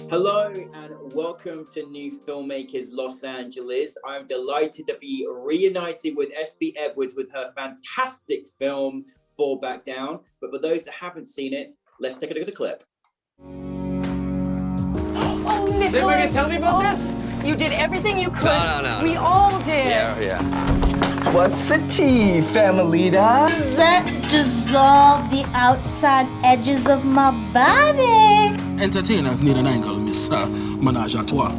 Hello and welcome to New Filmmakers Los Angeles. I'm delighted to be reunited with SB Edwards with her fantastic film, Fall Back Down. But for those that haven't seen it, let's take a look at the clip. Oh, Nicholas! Is anybody gonna tell me about this? You did everything you could. No. We all did. Yeah. What's the tea, familita? Does that dissolve the outside edges of my body? Entertainers need an angle, Miss Menage a Trois.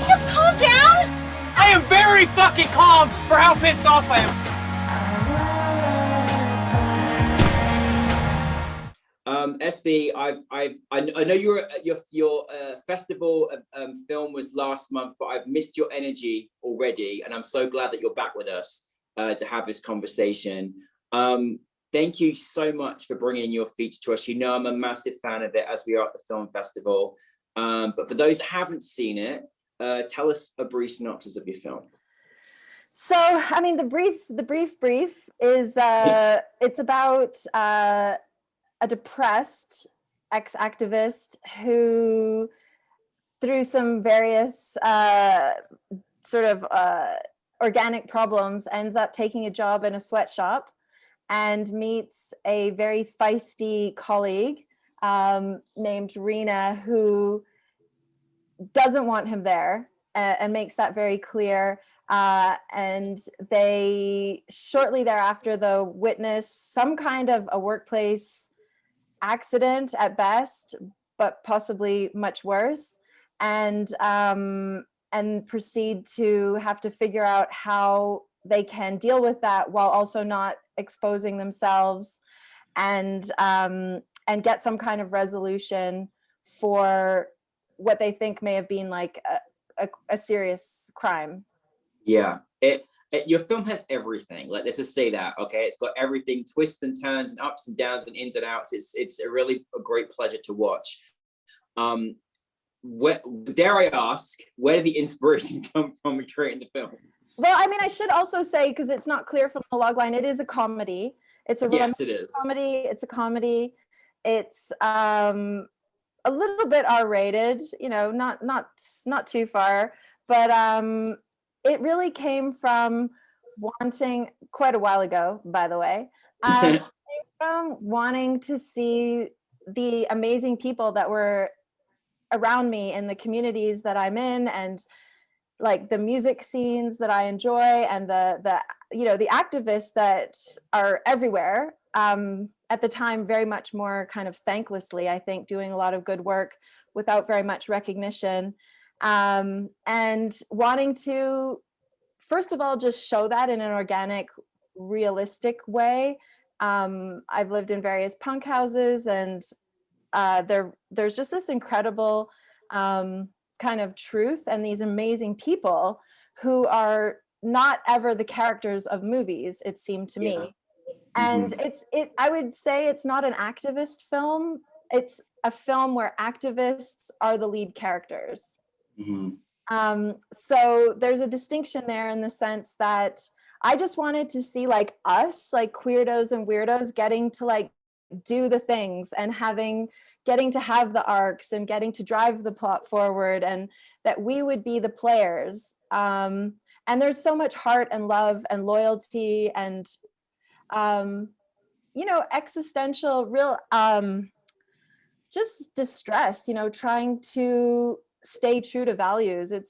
Just calm down. I am very fucking calm for how pissed off I am. SB, I know your festival film was last month, but I've missed your energy already, and I'm so glad that you're back with us to have this conversation. Thank you so much for bringing your feature to us. You know I'm a massive fan of it, as we are at the film festival. But for those that haven't seen it, tell us a brief synopsis of your film. So, I mean, the brief is it's about a depressed ex-activist who, through some various organic problems, ends up taking a job in a sweatshop and meets a very feisty colleague named Rena, who doesn't want him there and makes that very clear. And they shortly thereafter, though, witness some kind of a workplace accident at best, but possibly much worse, and proceed to have to figure out how they can deal with that while also not exposing themselves, and get some kind of resolution for what they think may have been like a serious crime. Yeah, your film has everything. Let's just say that, okay? It's got everything, twists and turns and ups and downs and ins and outs. It's a really great pleasure to watch. Dare I ask, where did the inspiration come from in creating the film? Well, I mean, I should also say, because it's not clear from the logline, it is a comedy. It's a yes, it is. comedy. It's a comedy. It's a little bit R-rated, you know, not too far, but it really came from wanting, quite a while ago, by the way, from wanting to see the amazing people that were around me in the communities that I'm in, and like the music scenes that I enjoy, and the activists that are everywhere. At the time, very much more kind of thanklessly, I think, doing a lot of good work without very much recognition. And wanting to, first of all, just show that in an organic, realistic way. I've lived in various punk houses, and there's just this incredible kind of truth, and these amazing people who are not ever the characters of movies, it seemed to me. And I would say it's not an activist film. It's a film where activists are the lead characters. So there's a distinction there, in the sense that I just wanted to see like us, like queerdos and weirdos, getting to like do the things and getting to have the arcs and getting to drive the plot forward, and that we would be the players. And there's so much heart and love and loyalty and existential, real just distress, trying to stay true to values. It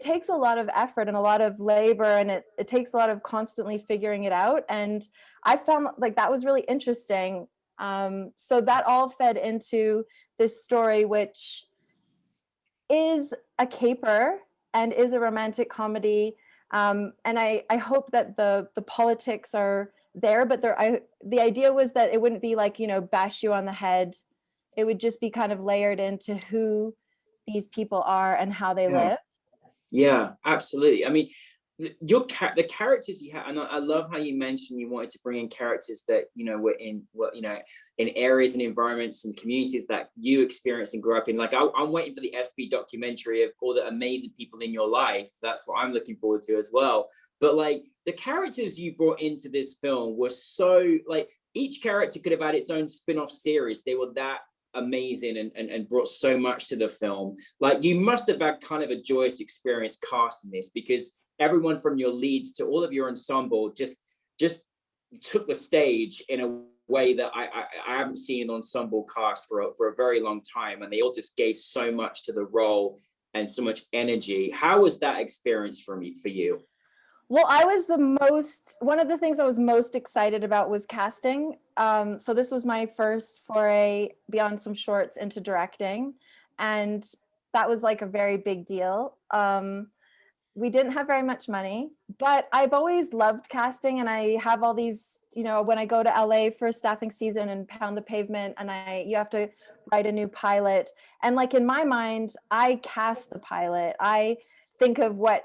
takes a lot of effort and a lot of labor, and it takes a lot of constantly figuring it out. And I found like that was really interesting. So that all fed into this story, which is a caper and is a romantic comedy. And I hope that the politics are there, but the idea was that it wouldn't be like, bash you on the head. It would just be kind of layered into who these people are and how they live. Yeah, absolutely. I mean, the characters you have, and I love how you mentioned you wanted to bring in characters that were in in areas and environments and communities that you experienced and grew up in. Like I'm waiting for the SB documentary of all the amazing people in your life. That's what I'm looking forward to as well. But like the characters you brought into this film were so, like, each character could have had its own spin-off series. They were that amazing and brought so much to the film. Like, you must have had kind of a joyous experience casting this, because everyone from your leads to all of your ensemble just took the stage in a way that I haven't seen an ensemble cast for a very long time, and they all just gave so much to the role and so much energy. How was that experience for you? Well, one of the things I was most excited about was casting. So this was my first foray beyond some shorts into directing, and that was like a very big deal. We didn't have very much money, but I've always loved casting, and I have all these, when I go to LA for staffing season and pound the pavement, and you have to write a new pilot. And like in my mind, I cast the pilot. I think of what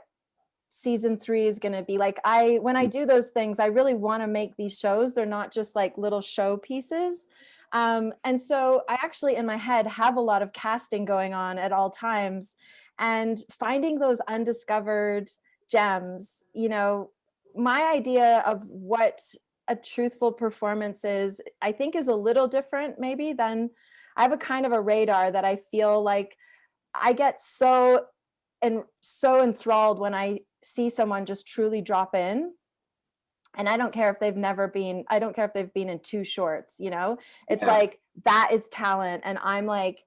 season 3 is going to be like. When I do those things, I really want to make these shows. They're not just like little show pieces. And so I actually in my head have a lot of casting going on at all times, and finding those undiscovered gems. My idea of what a truthful performance is, I think, is a little different maybe than, I have a kind of a radar that I feel like I get so enthralled when I see someone just truly drop in. And I don't care if they've been in 2 shorts, it's like, that is talent. And I'm like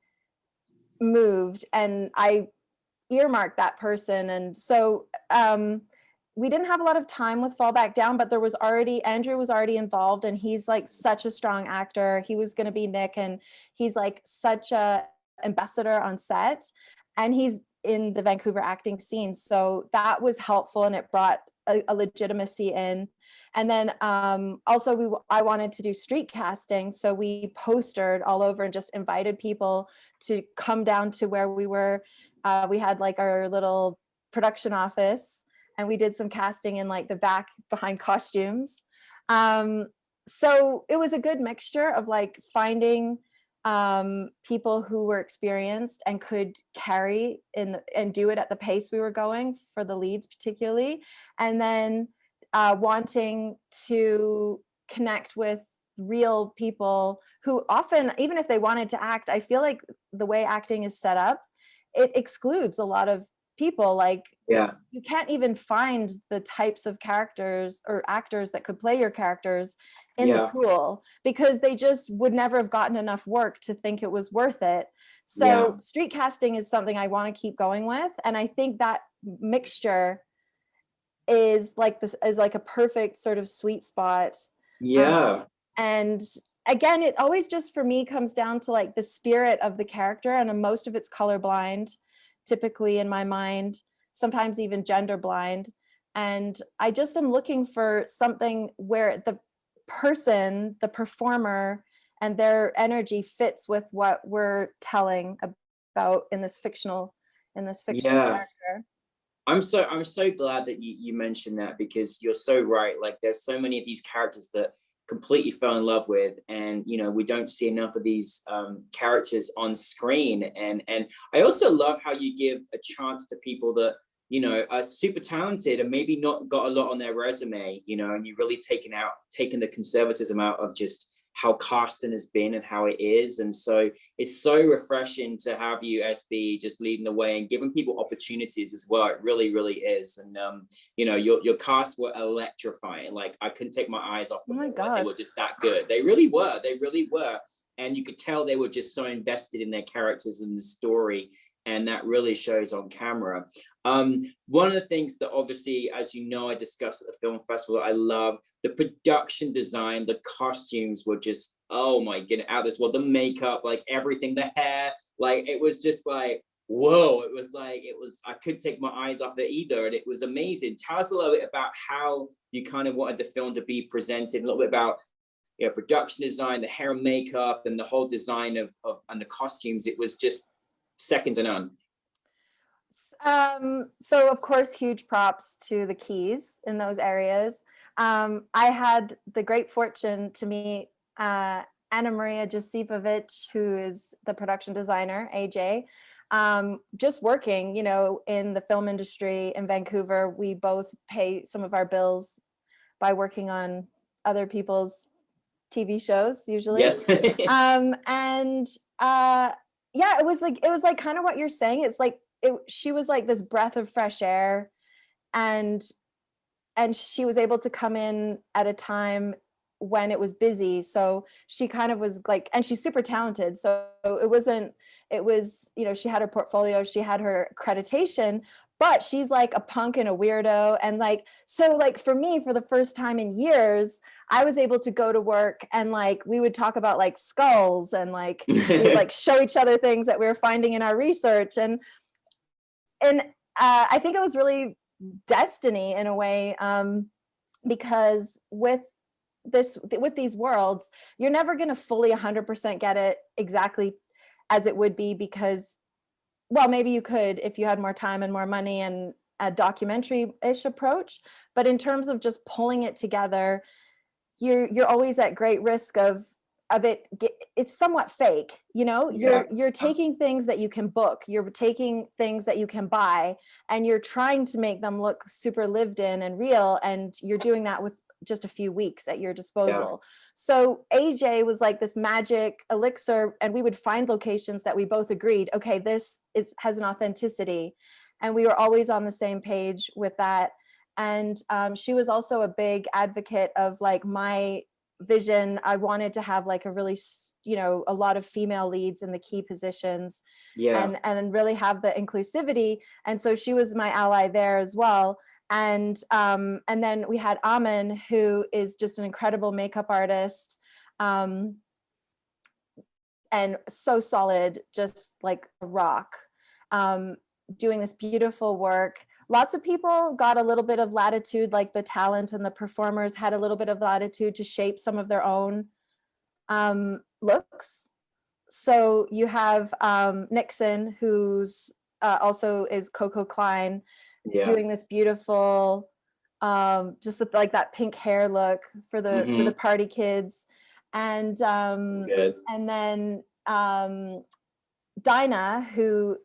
moved, and I earmark that person. And so we didn't have a lot of time with Fall Back Down, but Andrew was already involved, and he's like such a strong actor. He was going to be Nick, and he's like such a ambassador on set, and he's in the Vancouver acting scene. So that was helpful, and it brought a legitimacy in. And then also I wanted to do street casting. So we postered all over and just invited people to come down to where we were. We had like our little production office, and we did some casting in like the back behind costumes. So it was a good mixture of like finding people who were experienced and could carry and do it at the pace we were going for the leads particularly, and then wanting to connect with real people who often, even if they wanted to act, I feel like the way acting is set up, it excludes a lot of people. Like, you can't even find the types of characters or actors that could play your characters in the pool, because they just would never have gotten enough work to think it was worth it. So street casting is something I want to keep going with, and I think that mixture is like a perfect sort of sweet spot. And again, it always just for me comes down to like the spirit of the character, and most of it's colorblind typically in my mind, sometimes even gender blind. And I just am looking for something where the person, the performer, and their energy fits with what we're telling about in this fictional character. I'm so glad that you mentioned that, because you're so right. Like, there's so many of these characters that completely fell in love with, and we don't see enough of these characters on screen. And I also love how you give a chance to people that are super talented and maybe not got a lot on their resume, and you've really taken the conservatism out of just how casting has been and how it is. And so it's so refreshing to have you, SB, just leading the way and giving people opportunities as well. It really, really is. And your casts were electrifying. Like, I couldn't take my eyes off them. Oh my God. Like, they were just that good. They really were. And you could tell they were just so invested in their characters and the story. And that really shows on camera. One of the things that obviously, as you know, I discussed at the film festival, I love the production design. The costumes were just, oh my goodness, out of this world. The makeup, like everything, the hair, like it was just like, whoa. It was I couldn't take my eyes off it either. And it was amazing. Tell us a little bit about how you kind of wanted the film to be presented, a little bit about production design, the hair and makeup, and the whole design of and the costumes. It was just second to none. So of course, huge props to the keys in those areas. I had the great fortune to meet Anna Maria Josipovic, who is the production designer, AJ. Just working, in the film industry in Vancouver, we both pay some of our bills by working on other people's TV shows, usually. Yes. Yeah, it was like kind of what you're saying. It's like she was like this breath of fresh air, and she was able to come in at a time when it was busy. So she kind of was like, and she's super talented. So it was, she had her portfolio, she had her accreditation, but she's like a punk and a weirdo. And like, so like for me, for the first time in years, I was able to go to work and like, we would talk about like skulls and like, we'd like show each other things that we were finding in our research. And I think it was really destiny in a way, because with these worlds, you're never going to fully 100% get it exactly as it would be, because, well, maybe you could if you had more time and more money and a documentary-ish approach, but in terms of just pulling it together, you're always at great risk of it's somewhat fake, you're taking things that you can book, you're taking things that you can buy, and you're trying to make them look super lived in and real, and you're doing that with just a few weeks at your disposal. So AJ was like this magic elixir, and we would find locations that we both agreed, okay, this has an authenticity, and we were always on the same page with that. And she was also a big advocate of like my vision. I wanted to have like a really, a lot of female leads in the key positions, and really have the inclusivity. And so she was my ally there as well. And then we had Amin, who is just an incredible makeup artist, and so solid, just like a rock, doing this beautiful work. Lots of people got a little bit of latitude, like the talent and the performers had a little bit of latitude to shape some of their own looks. So you have Nixon, who's also is Coco Klein, doing this beautiful, just with like that pink hair look for the party kids, and then Dinah, who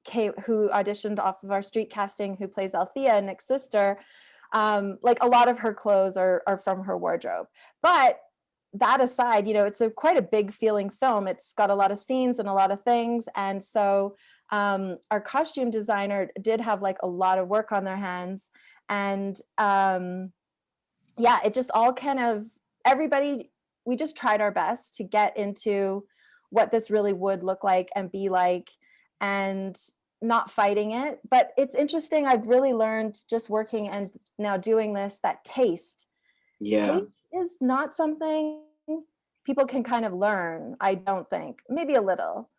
auditioned off of our street casting, who plays Althea, Nick's sister. Like a lot of her clothes are from her wardrobe. But that aside, it's quite a big feeling film. It's got a lot of scenes and a lot of things. And so our costume designer did have like a lot of work on their hands. And it just all kind of, we just tried our best to get into what this really would look like and be like, and not fighting it. But it's interesting, I've really learned just working and now doing this, that taste is not something people can kind of learn, I don't think. Maybe a little,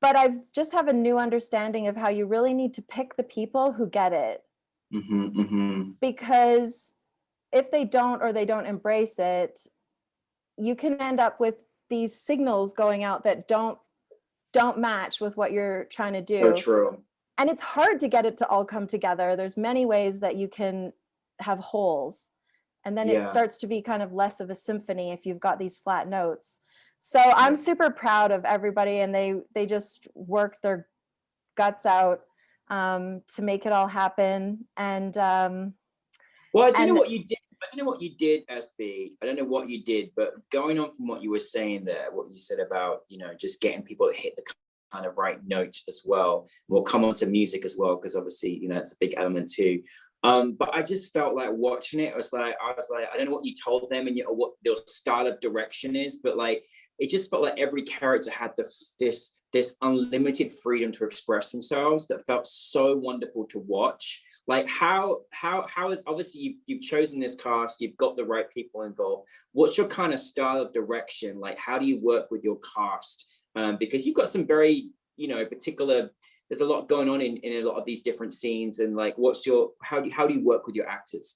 but I've just have a new understanding of how you really need to pick the people who get it. Because if they don't, or they don't embrace it, you can end up with these signals going out that don't match with what you're trying to do. So true. And it's hard to get it to all come together. There's many ways that you can have holes, and then it starts to be kind of less of a symphony if you've got these flat notes. So I'm super proud of everybody, and they just worked their guts out to make it all happen. And well, I don't know what you did. I don't know what you did, SB. I don't know what you did, but going on from what you were saying there, what you said about, just getting people to hit the kind of right notes as well. We'll come on to music as well, because obviously, it's a big element too. But I just felt like watching it, I was like, I don't know what you told them and what their style of direction is, but like, it just felt like every character had this unlimited freedom to express themselves that felt so wonderful to watch. Like how is, obviously you've chosen this cast, you've got the right people involved. What's your kind of style of direction? Like, how do you work with your cast? Because you've got some very, particular, there's a lot going on in a lot of these different scenes. And like, how do you work with your actors?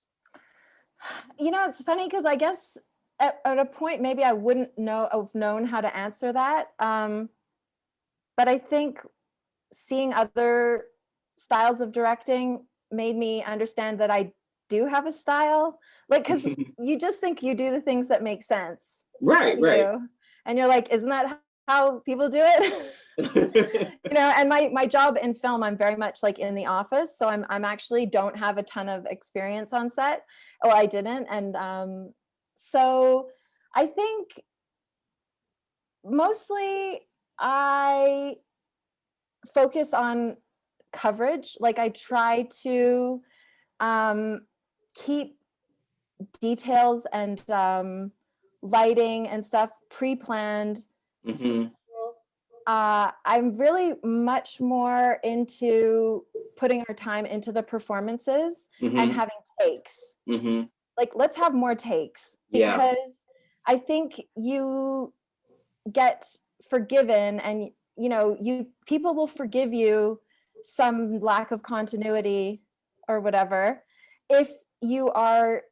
It's funny, because I guess at a point, maybe I wouldn't have known how to answer that. But I think seeing other styles of directing made me understand that I do have a style, like, because you just think you do the things that make sense, Right. you, and you're like, isn't that how people do it? And my job in film, I'm very much like in the office, so I'm actually don't have a ton of experience on set, or I didn't, and so I think mostly I focus on coverage. Like, I try to keep details and lighting and stuff pre-planned. I'm really much more into putting our time into the performances and having takes. Like, let's have more takes, because I think you get forgiven, and people will forgive you some lack of continuity or whatever if you are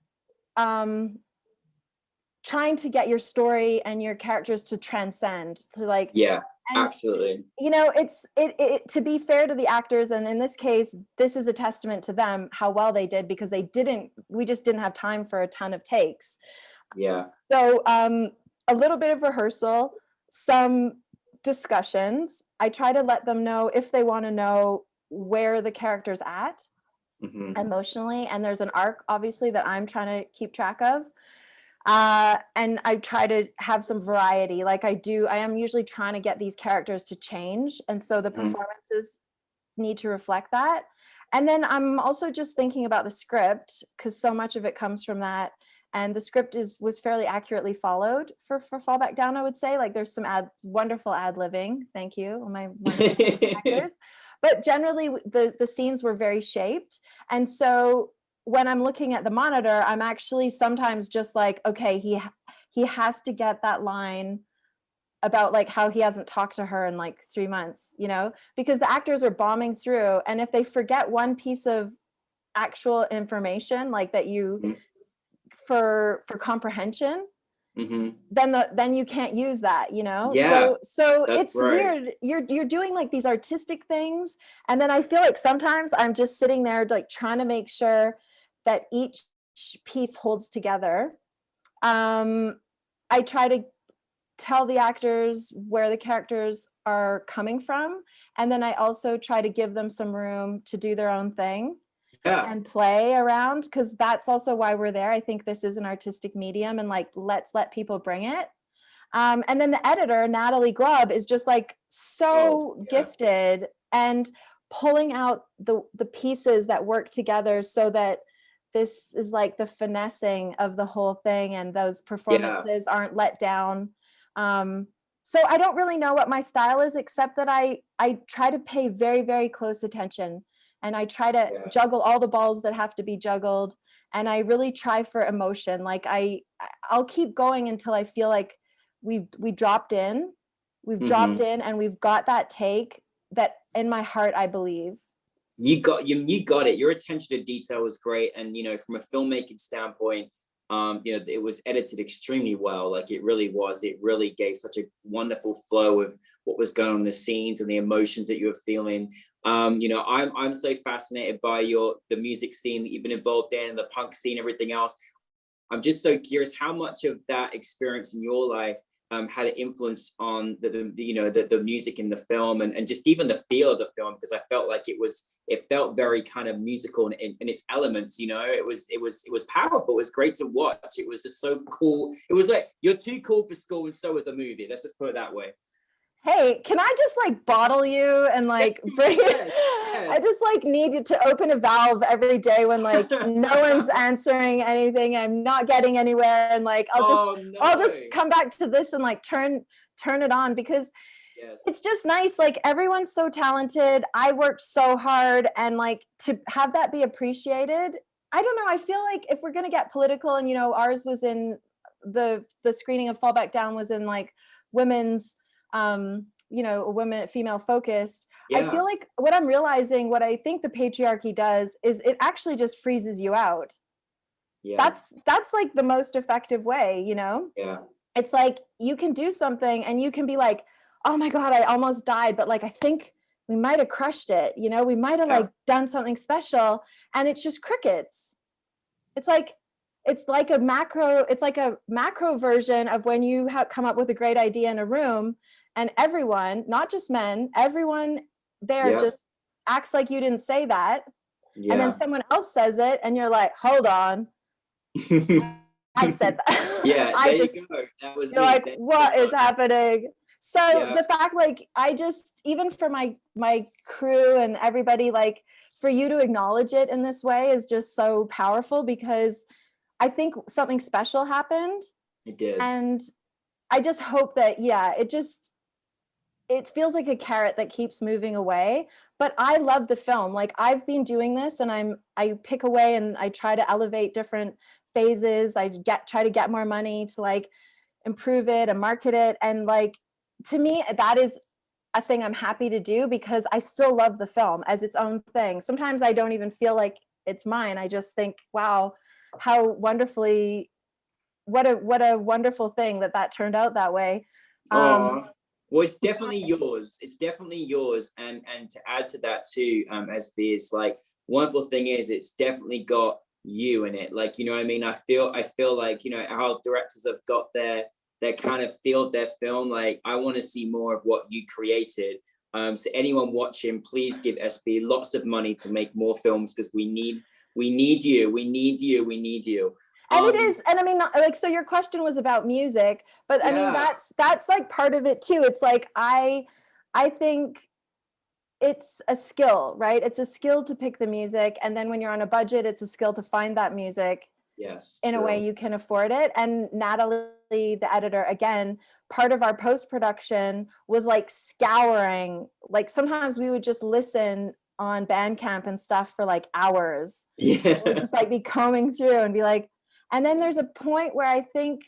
trying to get your story and your characters to transcend, to like, absolutely. It's to be fair to the actors, and in this case, this is a testament to them, how well they did, because we just didn't have time for a ton of takes. So a little bit of rehearsal, some discussions. I try to let them know if they want to know where the character's at emotionally, and there's an arc obviously that I'm trying to keep track of. And I try to have some variety. Like, I am usually trying to get these characters to change, and so the performances need to reflect that. And then I'm also just thinking about the script, because so much of it comes from that, and the script was fairly accurately followed for Fall Back Down, I would say. Like, there's some wonderful ad-libbing, thank you, my wonderful actors, but generally the scenes were very shaped. And so when I'm looking at the monitor, I'm actually sometimes just like, okay, he has to get that line about like how he hasn't talked to her in like 3 months, because the actors are bombing through, and if they forget one piece of actual information, like that you for comprehension, then you can't use that, so it's weird. You're doing like these artistic things, and then I feel like sometimes I'm just sitting there like trying to make sure that each piece holds together. I try to tell the actors where the characters are coming from, and then I also try to give them some room to do their own thing and play around, because that's also why we're there. I think this is an artistic medium, and like, let's let people bring it. And then the editor, Natalie Glubb, is just like so gifted, and pulling out the pieces that work together so that this is like the finessing of the whole thing, and those performances aren't let down. So I don't really know what my style is, except that I try to pay very, very close attention, and I try to juggle all the balls that have to be juggled, and I really try for emotion. Like, I'll keep going until I feel like we dropped in, and we've got that take that in my heart I believe. You got it. Your attention to detail was great, and from a filmmaking standpoint, it was edited extremely well. Like, it really was. It really gave such a wonderful flow of what was going on in the scenes and the emotions that you were feeling. I'm so fascinated by the music scene that you've been involved in, the punk scene, everything else. I'm just so curious how much of that experience in your life had an influence on the music in the film, and just even the feel of the film, because I felt like it felt very kind of musical in its elements. It was powerful. It was great to watch. It was just so cool. It was like, you're too cool for school, and so is the movie. Let's just put it that way. Hey, can I just like bottle you and like bring it? I just like need to open a valve every day when like no one's answering anything, I'm not getting anywhere, and like I'll just come back to this and like turn it on, because it's just nice. Like, everyone's so talented. I worked so hard, and like to have that be appreciated. I don't know. I feel like if we're gonna get political, and ours was in the screening of Fall Back Down was in like women's female focused. I feel like what I'm realizing, what I think the patriarchy does, is it actually just freezes you out. That's like the most effective way. It's like, you can do something and you can be like, oh my God, I almost died, but like, I think we might have crushed it, you know, we might have like done something special, and it's just crickets. It's like a macro version of when you have come up with a great idea in a room, and everyone, not just men, everyone there just acts like you didn't say that. And then someone else says it, and you're like, hold on. I said that. Yeah, I there just, you go. That was you're me. like, what is happening? So the fact, like, I just, even for my crew and everybody, like, for you to acknowledge it in this way is just so powerful, because I think something special happened. It did. And I just hope that, it feels like a carrot that keeps moving away. But I love the film. Like, I've been doing this, and I pick away and I try to elevate different phases. I try to get more money to like improve it and market it. And like, to me, that is a thing I'm happy to do, because I still love the film as its own thing. Sometimes I don't even feel like it's mine. I just think, wow, how wonderfully, what a wonderful thing that turned out that way. Well, it's definitely yours. It's definitely yours. And to add to that too, SB, is like, wonderful thing is it's definitely got you in it. Like, you know what I mean? I feel like, you know, how directors have got their kind of feel of their film. Like, I want to see more of what you created. So anyone watching, please give SB lots of money to make more films, because we need you. And it is, and I mean, like, so your question was about music, but I mean, that's like part of it too. It's like, I think it's a skill, right? It's a skill to pick the music. And then when you're on a budget, it's a skill to find that music in a way you can afford it. And Natalie, the editor, again, part of our post-production was like scouring, like sometimes we would just listen on Bandcamp and stuff for like hours. We'd just like be combing through and be like, and then there's a point where I think,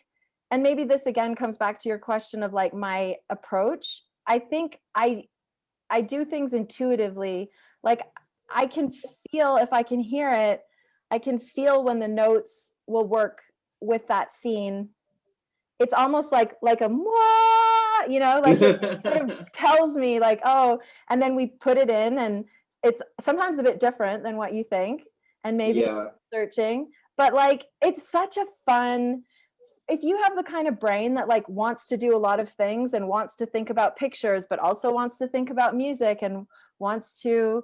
and maybe this again comes back to your question of like my approach. I think I do things intuitively. Like, I can feel, if I can hear it, I can feel when the notes will work with that scene. It's almost like a mwah, you know, like it sort of tells me like, oh, and then we put it in, and it's sometimes a bit different than what you think, and maybe searching, but like, it's such a fun, if you have the kind of brain that like wants to do a lot of things and wants to think about pictures, but also wants to think about music and wants to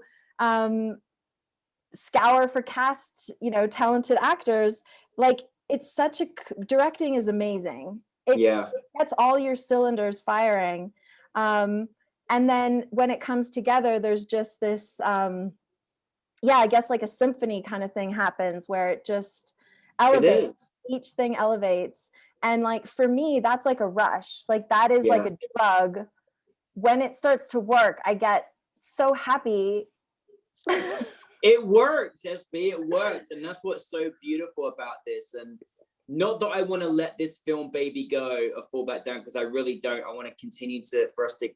scour for cast, you know, talented actors, like, it's such a, directing is amazing. It gets all your cylinders firing. And then when it comes together, there's just this, I guess like a symphony kind of thing happens where it just elevates, each thing elevates. And like, for me, that's like a rush. Like, that is like a drug. When it starts to work, I get so happy. It worked, SB, it worked. And that's what's so beautiful about this. And not that I want to let this film baby go or fall back down, because I really don't. I want to continue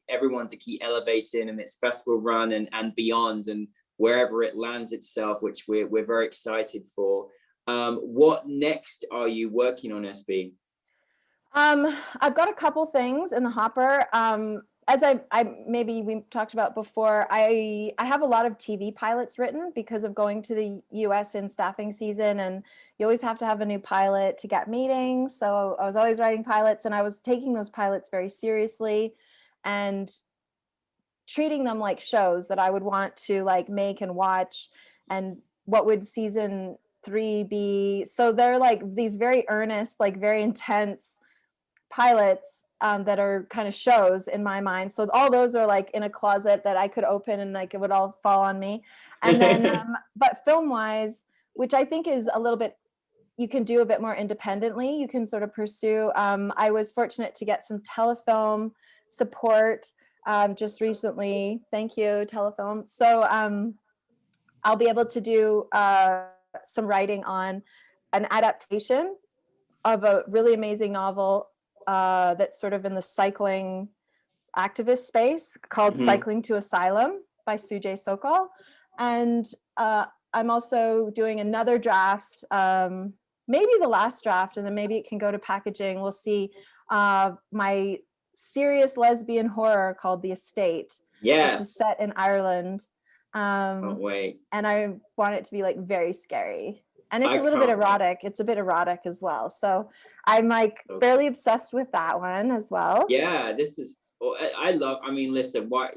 everyone to keep elevating in its festival run and beyond, and wherever it lands itself, which we're very excited for. What next are you working on, SB? I've got a couple things in the hopper. As maybe we talked about before, I have a lot of TV pilots written because of going to the US in staffing season, and you always have to have a new pilot to get meetings. So I was always writing pilots, and I was taking those pilots very seriously and treating them like shows that I would want to like make and watch. And what would season 3 be? So they're like these very earnest, like very intense pilots that are kind of shows in my mind. So all those are like in a closet that I could open and like it would all fall on me. And then, but film wise, which I think is a little bit, you can do a bit more independently. You can sort of pursue. I was fortunate to get some telefilm support just recently. Thank you, telefilm. So I'll be able to do some writing on an adaptation of a really amazing novel that's sort of in the cycling activist space called Cycling to Asylum by Sujay Sokal. And I'm also doing another draft, maybe the last draft, and then maybe it can go to packaging. We'll see. My serious lesbian horror called The Estate. Yes. which is set in Ireland. Can't wait. And I want it to be like very scary. And it's I a little bit can't wait. erotic. It's a bit erotic as well. So I'm like fairly obsessed with that one as well. Yeah, this is, I mean, listen, why,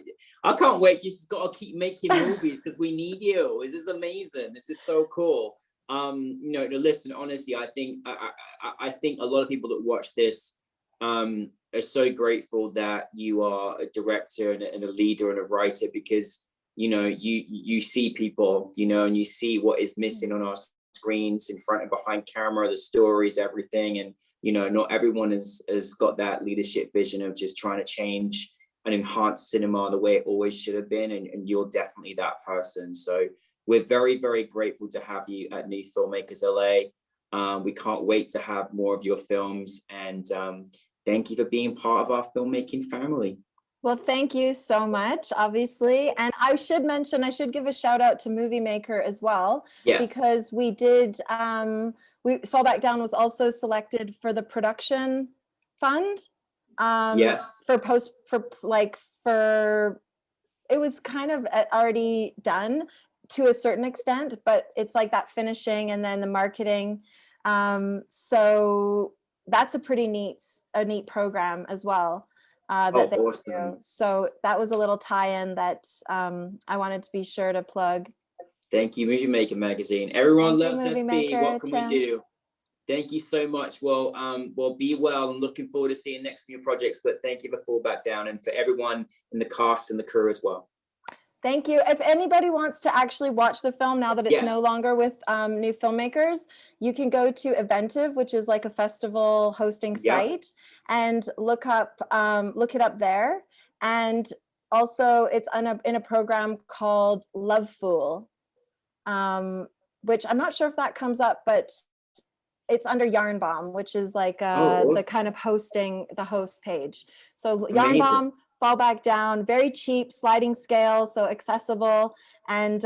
I can't wait. You just got to keep making movies because we need you. This is amazing. This is so cool. Listen, honestly, I think a lot of people that watch this are so grateful that you are a director and a leader and a writer, because you see people, and you see what is missing on our screens, in front and behind camera, the stories, everything. And not everyone has got that leadership vision of just trying to change and enhance cinema the way it always should have been, and you're definitely that person. So we're very, very grateful to have you at New Filmmakers LA. We can't wait to have more of your films, and thank you for being part of our filmmaking family. Well, thank you so much, obviously. And I should give a shout out to Movie Maker as well. Yes. Because we did, Fall Back Down was also selected for the production fund. Yes. It was kind of already done to a certain extent, but it's like that finishing and then the marketing. So that's a pretty neat program as well. That they awesome. do. So that was a little tie-in that I wanted to be sure to plug. Thank you, Movie Maker magazine. Everyone loves Movie SB. Maker, What can Tim. we do? Thank you so much. Well, be well. I'm looking forward to seeing next few projects. But thank you for Fall Back Down, and for everyone in the cast and the crew as well. Thank you. If anybody wants to actually watch the film now that it's no longer with New Filmmakers, you can go to Eventive, which is like a festival hosting site, and look it up there. And also it's in a program called Love Fool, which I'm not sure if that comes up, but it's under Yarn Bomb, which is like the kind of the host page. So Yarn Bomb, Fall Back Down, very cheap, sliding scale, so accessible. And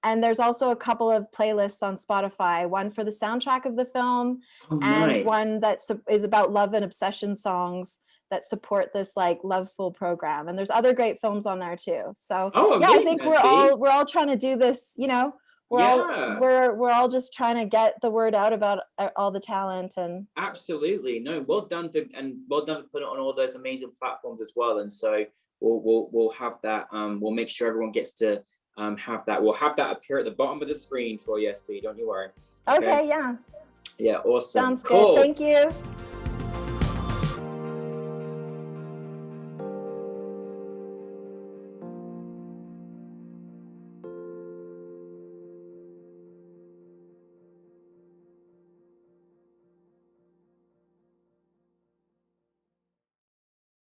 there's also a couple of playlists on Spotify, one for the soundtrack of the film, and one that is about love and obsession songs that support this like Loveful program. And there's other great films on there too. So I think we're all trying to do this, we're all just trying to get the word out about all the talent. And absolutely, no, well done for putting it on all those amazing platforms as well. And so we'll have that. We'll make sure everyone gets to have that. We'll have that appear at the bottom of the screen for you, SB. Don't you worry. Okay, yeah, awesome. Sounds cool. good. Thank you.